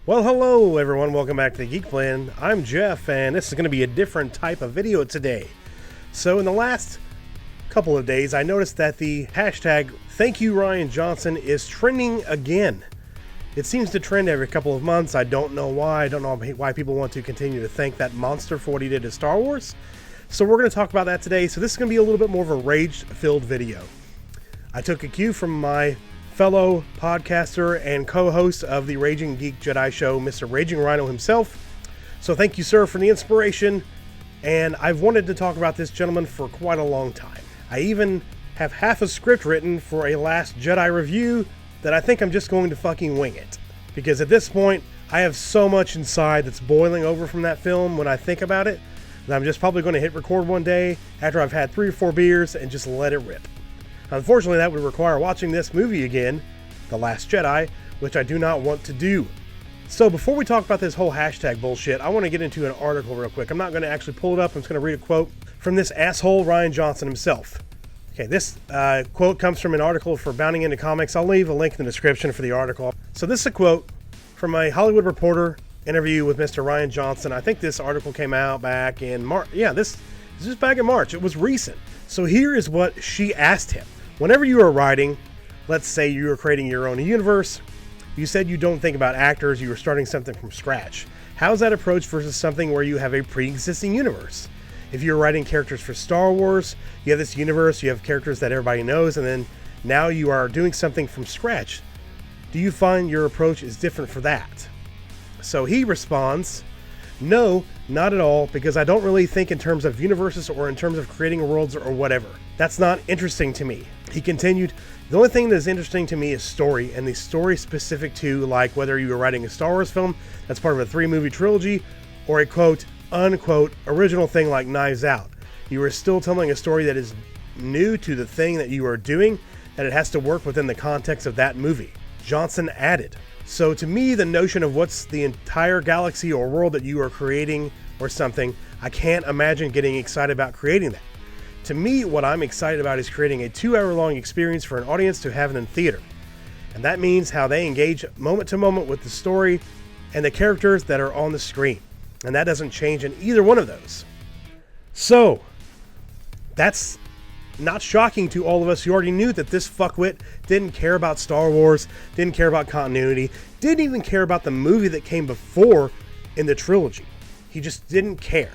Well, hello everyone, welcome back to the Geek Plan. I'm Jeff, and this is going to be a different type of video today. So in the last couple of days, I noticed that the hashtag Thank You Rian Johnson is trending again. It seems to trend every couple of months. I don't know why. I don't know why people want to continue to thank that monster for what he did to Star Wars. So we're going to talk about that today. So this is going to be a little bit more of a rage-filled video. I took a cue from my fellow podcaster and co-host of the Raging Geek Jedi Show, Mr. Raging Rhino himself. So thank you, sir, for the inspiration. And I've wanted to talk about this gentleman for quite a long time. I even have half a script written for a Last Jedi review that I think I'm just going to fucking wing it. Because at this point, I have so much inside that's boiling over from that film when I think about it, that I'm just probably going to hit record one day after I've had 3 or 4 beers and just let it rip. Unfortunately, that would require watching this movie again, The Last Jedi, which I do not want to do. So before we talk about this whole hashtag bullshit, I want to get into an article real quick. I'm not going to actually pull it up. I'm just going to read a quote from this asshole Rian Johnson himself. Okay, this quote comes from an article for Bounding Into Comics. I'll leave a link in the description for the article. So this is a quote from a Hollywood Reporter interview with Mr. Rian Johnson. I think this article came out back in March. Yeah, this is back in March. It was recent. So here is what she asked him. Whenever you are writing, let's say you are creating your own universe, you said you don't think about actors, you are starting something from scratch. How is that approach versus something where you have a pre-existing universe? If you're writing characters for Star Wars, you have this universe, you have characters that everybody knows, and then now you are doing something from scratch. Do you find your approach is different for that? So he responds, no, not at all, because I don't really think in terms of universes or in terms of creating worlds or whatever. That's not interesting to me. He continued, the only thing that's interesting to me is story, and the story specific to, like, whether you were writing a Star Wars film that's part of a 3-movie trilogy, or a quote, unquote, original thing like Knives Out. You are still telling a story that is new to the thing that you are doing, that it has to work within the context of that movie. Johnson added, so to me, the notion of what's the entire galaxy or world that you are creating or something, I can't imagine getting excited about creating that. To me, what I'm excited about is creating a 2-hour-long experience for an audience to have it in theater. And that means how they engage moment to moment with the story and the characters that are on the screen. And that doesn't change in either one of those. So, that's not shocking to all of us who already knew that this fuckwit didn't care about Star Wars, didn't care about continuity, didn't even care about the movie that came before in the trilogy. He just didn't care.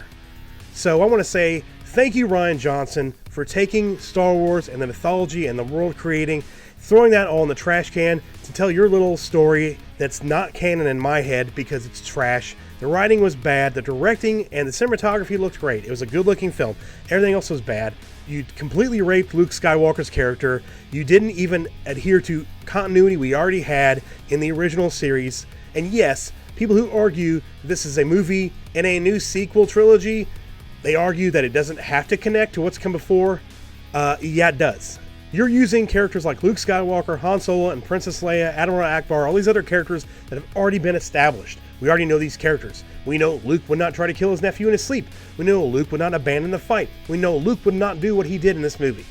So I want to say thank you, Rian Johnson, for taking Star Wars and the mythology and the world creating, throwing that all in the trash can to tell your little story that's not canon in my head because it's trash. The writing was bad, the directing and the cinematography looked great. It was a good-looking film. Everything else was bad. You completely raped Luke Skywalker's character. You didn't even adhere to continuity we already had in the original series. And yes, people who argue this is a movie in a new sequel trilogy, they argue that it doesn't have to connect to what's come before. Yeah, it does. You're using characters like Luke Skywalker, Han Solo, and Princess Leia, Admiral Akbar, all these other characters that have already been established. We already know these characters. We know Luke would not try to kill his nephew in his sleep. We know Luke would not abandon the fight. We know Luke would not do what he did in this movie.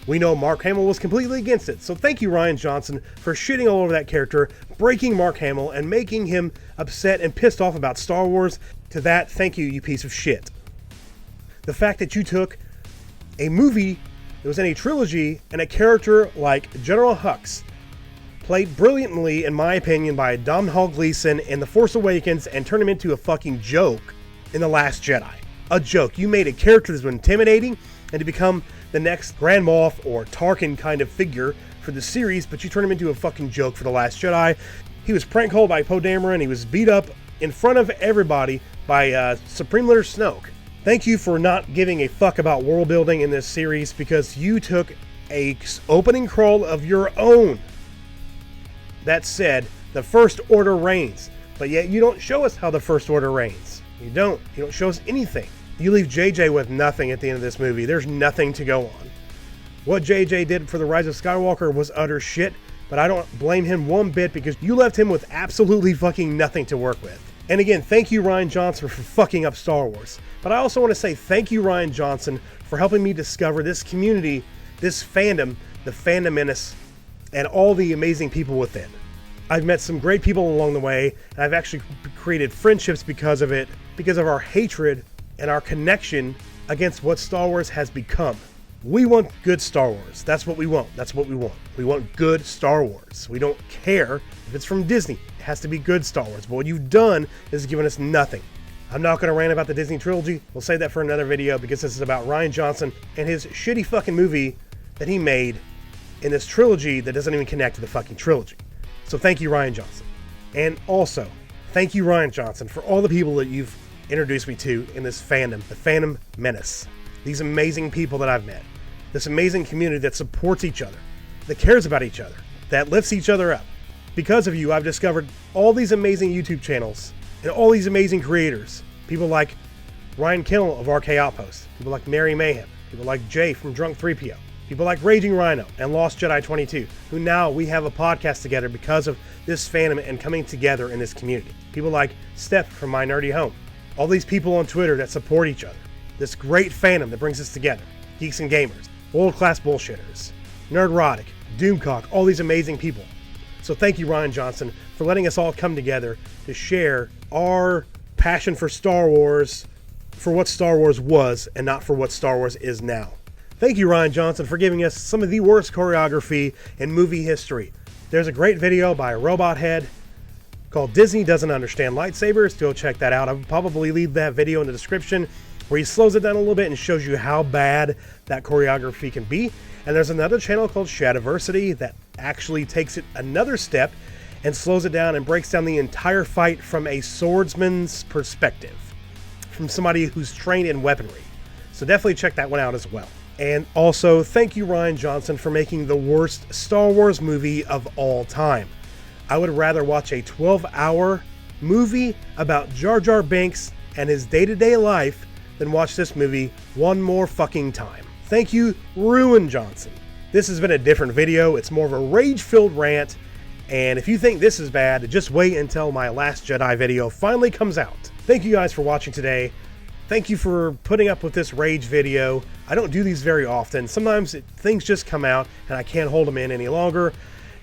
We know Mark Hamill was completely against it. So thank you, Rian Johnson, for shitting all over that character, breaking Mark Hamill, and making him upset and pissed off about Star Wars. To that, thank you, you piece of shit. The fact that you took a movie that was in a trilogy and a character like General Hux, played brilliantly, in my opinion, by Domhnall Gleeson in The Force Awakens, and turned him into a fucking joke in The Last Jedi. A joke. You made a character that's intimidating and to become the next Grand Moff or Tarkin kind of figure for the series, but you turned him into a fucking joke for The Last Jedi. He was prank called by Poe Dameron. He was beat up in front of everybody by Supreme Leader Snoke. Thank you for not giving a fuck about world building in this series, because you took a opening crawl of your own that said the First Order reigns, but yet you don't show us how the First Order reigns. You don't show us anything. You leave JJ with nothing at the end of this movie. There's nothing to go on. What JJ did for The Rise of Skywalker was utter shit, but I don't blame him one bit, because you left him with absolutely fucking nothing to work with. And again, thank you, Rian Johnson, for fucking up Star Wars. But I also want to say thank you, Rian Johnson, for helping me discover this community, this fandom, the Fandom Menace, and all the amazing people within. I've met some great people along the way, and I've actually created friendships because of it, because of our hatred and our connection against what Star Wars has become. We want good Star Wars. That's what we want. That's what we want. We want good Star Wars. We don't care if it's from Disney. It has to be good Star Wars. But what you've done is given us nothing. I'm not going to rant about the Disney trilogy. We'll save that for another video because this is about Rian Johnson and his shitty fucking movie that he made in this trilogy that doesn't even connect to the fucking trilogy. So thank you, Rian Johnson. And also, thank you, Rian Johnson, for all the people that you've introduced me to in this fandom, the Phantom Menace. These amazing people that I've met. This amazing community that supports each other, that cares about each other, that lifts each other up. Because of you, I've discovered all these amazing YouTube channels and all these amazing creators. People like Ryan Kinnell of RK Outpost, people like Mary Mayhem, people like Jay from Drunk 3PO, people like Raging Rhino and Lost Jedi 22, who now we have a podcast together because of this fandom and coming together in this community. People like Steph from My Nerdy Home. All these people on Twitter that support each other. This great fandom that brings us together. Geeks and Gamers, World-Class Bullshitters, Nerdrotic, Doomcock, all these amazing people. So thank you, Rian Johnson, for letting us all come together to share our passion for Star Wars, for what Star Wars was, and not for what Star Wars is now. Thank you, Rian Johnson, for giving us some of the worst choreography in movie history. There's a great video by Robot Head called Disney Doesn't Understand Lightsabers. Go check that out. I'll probably leave that video in the description where he slows it down a little bit and shows you how bad that choreography can be. And there's another channel called Shadiversity that actually takes it another step and slows it down and breaks down the entire fight from a swordsman's perspective, from somebody who's trained in weaponry. So definitely check that one out as well. And also, thank you, Rian Johnson, for making the worst Star Wars movie of all time. I would rather watch a 12-hour movie about Jar Jar Binks and his day-to-day life than watch this movie one more fucking time. Thank you, Rian Johnson. This has been a different video. It's more of a rage-filled rant. And if you think this is bad, just wait until my Last Jedi video finally comes out. Thank you guys for watching today. Thank you for putting up with this rage video. I don't do these very often. Sometimes things just come out and I can't hold them in any longer.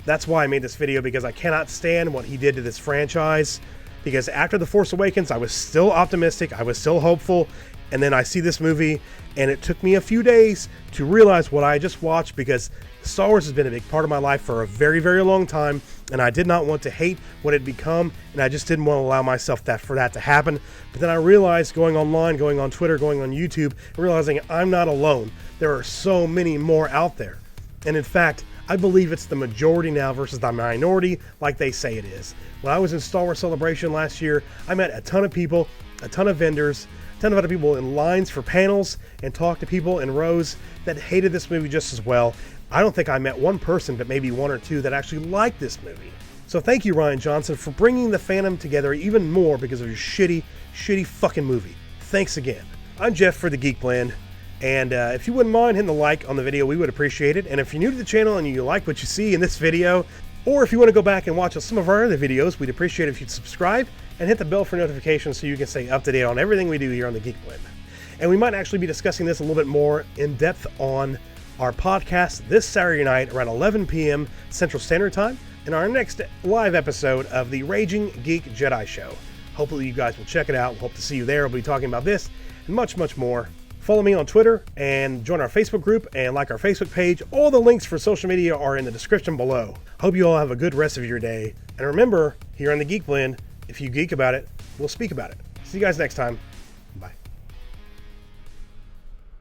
That's why I made this video, because I cannot stand what he did to this franchise. Because after The Force Awakens, I was still optimistic. I was still hopeful. And then I see this movie, and it took me a few days to realize what I just watched, because Star Wars has been a big part of my life for a very, very long time, and I did not want to hate what it had become, and I just didn't want to allow myself for that to happen. But then I realized, going online, going on Twitter, going on YouTube, realizing I'm not alone. There are so many more out there. And in fact, I believe it's the majority now versus the minority, like they say it is. When I was in Star Wars Celebration last year, I met a ton of people, a ton of vendors, a ton of other people in lines for panels, and talked to people in rows that hated this movie just as well. I don't think I met one person, but maybe one or two that actually liked this movie. So thank you, Rian Johnson, for bringing the fandom together even more because of your shitty fucking movie. Thanks again. I'm Jeff for The Geek Blend, and if you wouldn't mind hitting the like on the video, we would appreciate it. And if you're new to the channel and you like what you see in this video, or if you want to go back and watch some of our other videos, we'd appreciate it if you'd subscribe and hit the bell for notifications so you can stay up to date on everything we do here on The Geek Blend. And we might actually be discussing this a little bit more in depth on our podcast this Saturday night around 11 p.m. Central Standard Time in our next live episode of the Raging Geek Jedi Show. Hopefully you guys will check it out. We'll hope to see you there. We'll be talking about this and much, much more. Follow me on Twitter and join our Facebook group and like our Facebook page. All the links for social media are in the description below. Hope you all have a good rest of your day. And remember, here on The Geek Blend, if you geek about it, we'll speak about it. See you guys next time. Bye.